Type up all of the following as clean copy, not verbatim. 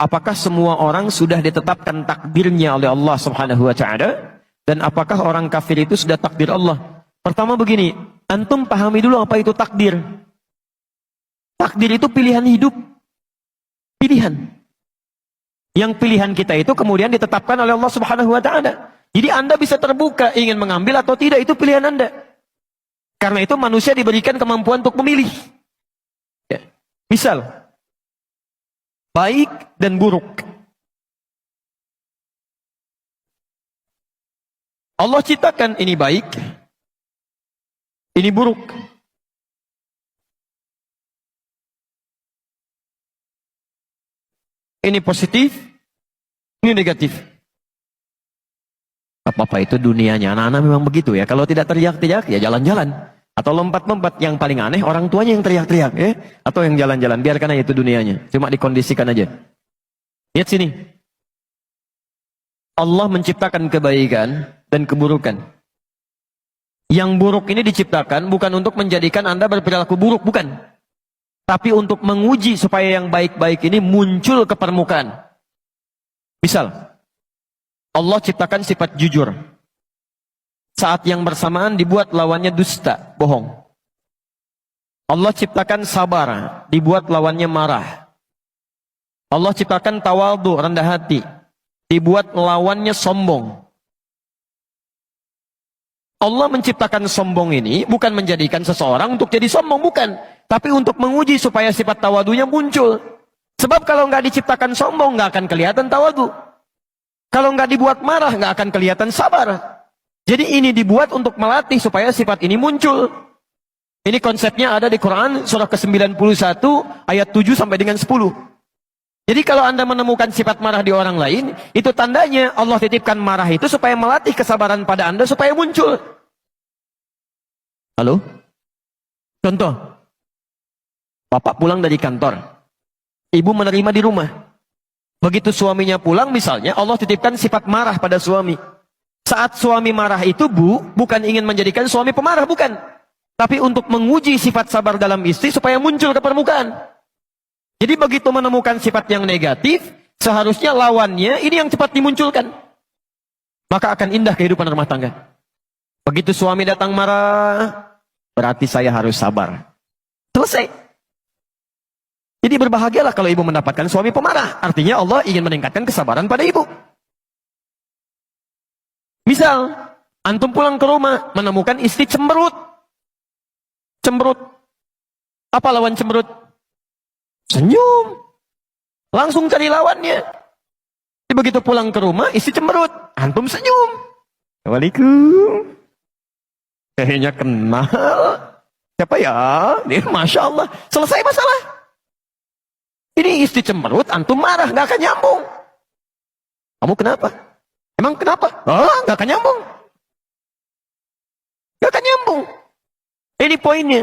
apakah semua orang sudah ditetapkan takdirnya oleh Allah Subhanahu wa taala dan apakah orang kafir itu sudah takdir Allah? Pertama begini, antum pahami dulu apa itu takdir. Takdir itu pilihan hidup. Pilihan. Yang pilihan kita itu kemudian ditetapkan oleh Allah Subhanahu wa taala. Jadi Anda bisa terbuka ingin mengambil atau tidak, itu pilihan Anda. Karena itu manusia diberikan kemampuan untuk memilih. Ya. Misal, baik dan buruk. Allah ciptakan ini baik, ini buruk. Ini positif, ini negatif. Apa-apa itu dunianya. Anak-anak memang begitu ya. Kalau tidak teriak-teriak, ya jalan-jalan. Atau lompat-lompat. Yang paling aneh, orang tuanya yang teriak-teriak. Ya? Atau yang jalan-jalan. Biarkan aja itu dunianya. Cuma dikondisikan aja. Lihat sini. Allah menciptakan kebaikan dan keburukan. Yang buruk ini diciptakan bukan untuk menjadikan Anda berperilaku buruk. Bukan. Tapi untuk menguji supaya yang baik-baik ini muncul ke permukaan. Misal, Allah ciptakan sifat jujur. Saat yang bersamaan dibuat lawannya dusta, bohong. Allah ciptakan sabar, dibuat lawannya marah. Allah ciptakan tawadhu, rendah hati, dibuat lawannya sombong. Allah menciptakan sombong ini bukan menjadikan seseorang untuk jadi sombong, bukan. Tapi untuk menguji supaya sifat tawadunya muncul. Sebab kalau nggak diciptakan sombong, nggak akan kelihatan tawadu. Kalau nggak dibuat marah, nggak akan kelihatan sabar. Jadi ini dibuat untuk melatih supaya sifat ini muncul. Ini konsepnya ada di Quran surah ke-91 ayat 7 sampai dengan 10. Jadi kalau Anda menemukan sifat marah di orang lain, itu tandanya Allah titipkan marah itu supaya melatih kesabaran pada Anda supaya muncul. Halo? Contoh. Bapak pulang dari kantor. Ibu menerima di rumah. Begitu suaminya pulang misalnya, Allah titipkan sifat marah pada suami. Saat suami marah itu, bukan ingin menjadikan suami pemarah, bukan. Tapi untuk menguji sifat sabar dalam istri supaya muncul ke permukaan. Jadi begitu menemukan sifat yang negatif, seharusnya lawannya ini yang cepat dimunculkan. Maka akan indah kehidupan rumah tangga. Begitu suami datang marah, berarti saya harus sabar. Selesai. Jadi berbahagialah kalau ibu mendapatkan suami pemarah. Artinya Allah ingin meningkatkan kesabaran pada ibu. Misal, antum pulang ke rumah, menemukan istri cemberut. Cemberut. Apa lawan cemberut? Senyum. Langsung cari lawannya. Jadi begitu pulang ke rumah, istri cemberut. Antum senyum. Assalamualaikum. Kayaknya kenal. Siapa ya? Ini Masya Allah. Selesai masalah. Ini istri cemberut, antum marah, nggak akan nyambung. Kamu kenapa? Emang kenapa? Nggak akan nyambung. Nggak akan nyambung. Ini poinnya.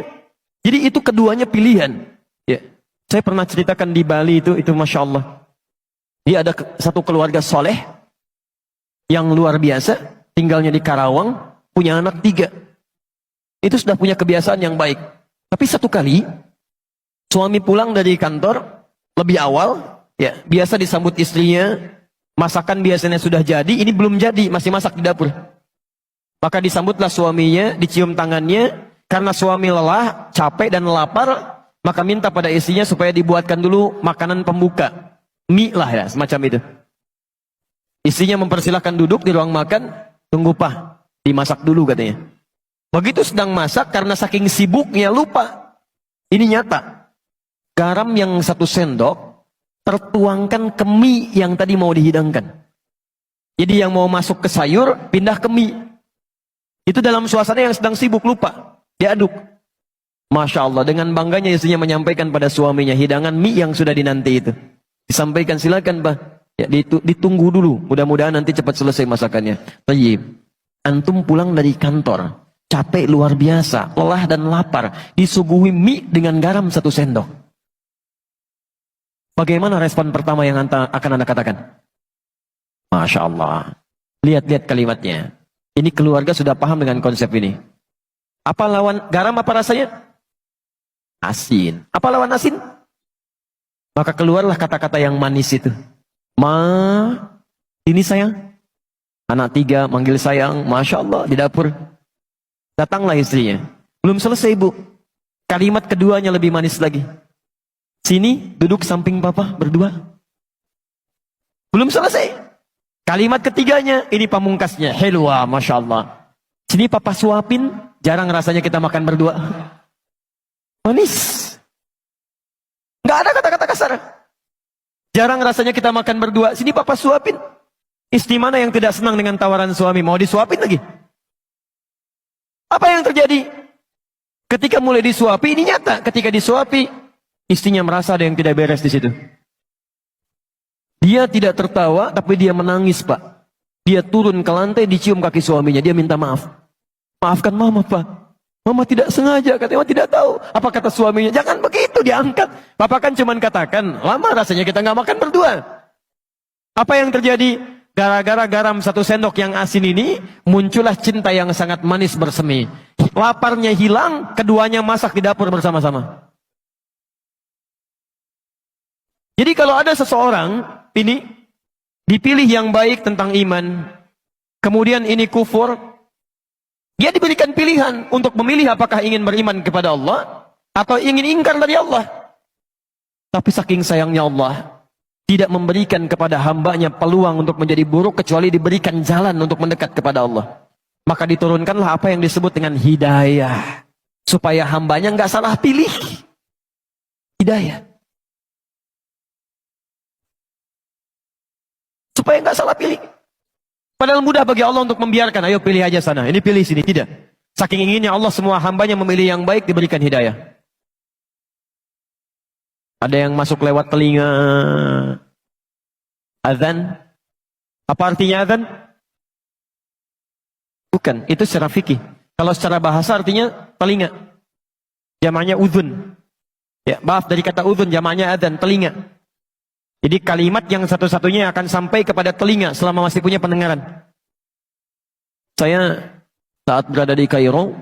Jadi itu keduanya pilihan. Ya. Saya pernah ceritakan di Bali itu Masya Allah. Dia ada satu keluarga soleh yang luar biasa, tinggalnya di Karawang, punya anak 3. Itu sudah punya kebiasaan yang baik. Tapi satu kali, suami pulang dari kantor, lebih awal, ya biasa disambut istrinya, masakan biasanya sudah jadi, ini belum jadi, masih masak di dapur. Maka disambutlah suaminya, dicium tangannya, karena suami lelah, capek dan lapar, maka minta pada istrinya supaya dibuatkan dulu makanan pembuka. Mie lah ya, semacam itu. Istrinya mempersilahkan duduk di ruang makan, tunggu Pak, dimasak dulu katanya. Begitu sedang masak, karena saking sibuknya lupa. Ini nyata. Garam yang 1 sendok tertuangkan ke mie yang tadi mau dihidangkan. Jadi yang mau masuk ke sayur pindah ke mie. Itu dalam suasana yang sedang sibuk lupa. Diaduk. Masya Allah, dengan bangganya istrinya menyampaikan pada suaminya hidangan mie yang sudah dinanti itu. Disampaikan, silakan Pak. Ya, ditunggu dulu. Mudah-mudahan nanti cepat selesai masakannya. Tayyib. Antum pulang dari kantor, capek luar biasa, lelah dan lapar, disuguhi mie dengan garam 1 sendok. Bagaimana respon pertama yang akan Anda katakan? Masya Allah. Lihat-lihat kalimatnya. Ini keluarga sudah paham dengan konsep ini. Apa lawan garam apa rasanya? Asin. Apa lawan asin? Maka keluarlah kata-kata yang manis itu. Ma, ini sayang. Anak 3 manggil sayang, Masya Allah di dapur. Datanglah istrinya. Belum selesai bu. Kalimat keduanya lebih manis lagi. Sini, duduk samping papa berdua. Belum selesai. Kalimat ketiganya, ini pamungkasnya. Helwa, Masya Allah. Sini papa suapin, jarang rasanya kita makan berdua. Manis. Nggak ada kata-kata kasar. Jarang rasanya kita makan berdua. Sini papa suapin. Istri mana yang tidak senang dengan tawaran suami? Mau disuapin lagi? Apa yang terjadi? Ketika mulai disuapi, ini nyata. Ketika disuapi, istrinya merasa ada yang tidak beres di situ. Dia tidak tertawa, tapi dia menangis, Pak. Dia turun ke lantai, dicium kaki suaminya. Dia minta maaf. Maafkan mama, Pak. Mama tidak sengaja, katanya tidak tahu. Apa kata suaminya? Jangan begitu, diangkat. Papa kan cuma katakan, lama rasanya kita nggak makan berdua. Apa yang terjadi? Gara-gara garam 1 sendok yang asin ini, muncullah cinta yang sangat manis bersemi. Laparnya hilang, keduanya masak di dapur bersama-sama. Jadi kalau ada seseorang, ini dipilih yang baik tentang iman, kemudian ini kufur, dia diberikan pilihan untuk memilih apakah ingin beriman kepada Allah, atau ingin ingkar dari Allah. Tapi saking sayangnya Allah, tidak memberikan kepada hambanya peluang untuk menjadi buruk kecuali diberikan jalan untuk mendekat kepada Allah. Maka diturunkanlah apa yang disebut dengan hidayah. Supaya hambanya nggak salah pilih. Hidayah. Supaya nggak salah pilih. Padahal mudah bagi Allah untuk membiarkan. Ayo pilih aja sana. Ini pilih sini. Tidak. Saking inginnya Allah semua hambanya memilih yang baik diberikan hidayah. Ada yang masuk lewat telinga. Azan. Apa artinya azan? Bukan, itu secara fikih. Kalau secara bahasa artinya telinga. Jamaknya udhun. Ya, maaf dari kata udhun, jamaknya azan, telinga. Jadi kalimat yang satu-satunya akan sampai kepada telinga selama masih punya pendengaran. Saya saat berada di Kairo,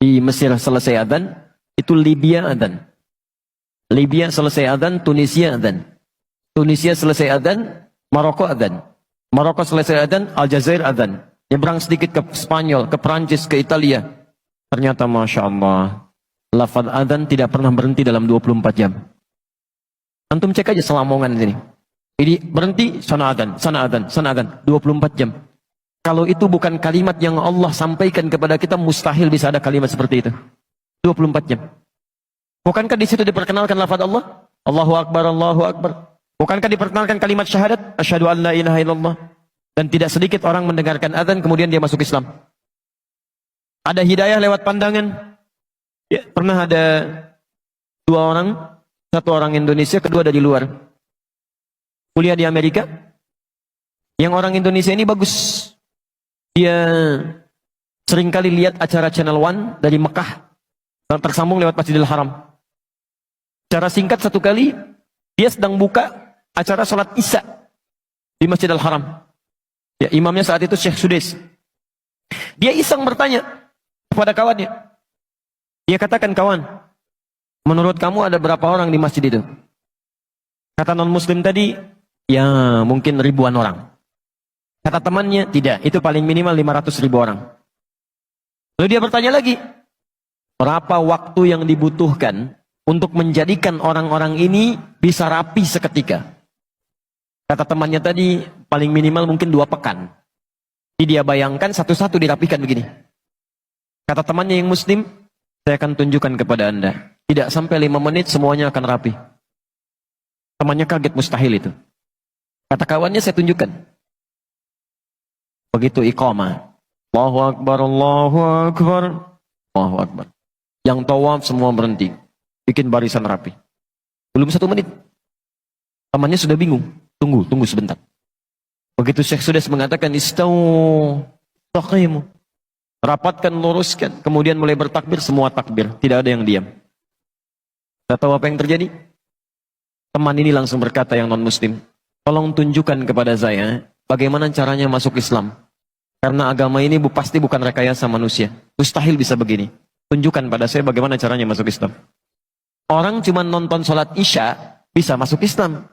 di Mesir selesai azan, itu Libya azan. Libya selesai adzan, Tunisia adzan. Tunisia selesai adzan, Maroko adzan. Maroko selesai adzan, Aljazair adzan. Nyebrang sedikit ke Spanyol, ke Prancis, ke Italia. Ternyata Masya Allah, lafaz adzan tidak pernah berhenti dalam 24 jam. Antum cek aja Selamongan sini. Jadi berhenti, sana adzan, sana adzan, sana adzan. 24 jam. Kalau itu bukan kalimat yang Allah sampaikan kepada kita, mustahil bisa ada kalimat seperti itu. 24 jam. Bukankah di situ diperkenalkan lafaz Allah? Allahu Akbar, Allahu Akbar. Bukankah diperkenalkan kalimat syahadat? Asyhadu an la ilaha illallah. Dan tidak sedikit orang mendengarkan azan kemudian dia masuk Islam. Ada hidayah lewat pandangan. Ya, pernah ada 2 orang, 1 orang Indonesia, kedua dari luar. Kuliah di Amerika. Yang orang Indonesia ini bagus. Dia seringkali lihat acara Channel One dari Mekah. Tersambung lewat Masjidil Haram. Cara singkat 1 kali, dia sedang buka acara sholat Isya di Masjidil Haram. Ya, imamnya saat itu Syekh Sudais. Dia iseng bertanya kepada kawannya. Dia katakan, kawan, menurut kamu ada berapa orang di masjid itu? Kata non-muslim tadi, ya mungkin ribuan orang. Kata temannya, tidak, itu paling minimal 500.000 orang. Lalu dia bertanya lagi, berapa waktu yang dibutuhkan untuk menjadikan orang-orang ini bisa rapi seketika? Kata temannya tadi, paling minimal mungkin 2 pekan. Jadi dia bayangkan satu-satu dirapikan begini. Kata temannya yang muslim, saya akan tunjukkan kepada Anda. Tidak sampai 5 menit semuanya akan rapi. Temannya kaget, mustahil itu. Kata kawannya, saya tunjukkan. Begitu iqamah. Allahu Akbar, Allahu Akbar, Allahu Akbar. Yang tawaf semua berhenti. Bikin barisan rapi. Belum 1 menit. Temannya sudah bingung. Tunggu sebentar. Begitu Syekh Sudais mengatakan, Istau, taqimu. Rapatkan, luruskan. Kemudian mulai bertakbir, semua takbir. Tidak ada yang diam. Tidak tahu apa yang terjadi? Teman ini langsung berkata yang non-muslim, tolong tunjukkan kepada saya, bagaimana caranya masuk Islam. Karena agama ini pasti bukan rekayasa manusia. Mustahil bisa begini. Tunjukkan pada saya bagaimana caranya masuk Islam. Orang cuma nonton sholat Isya, bisa masuk Islam.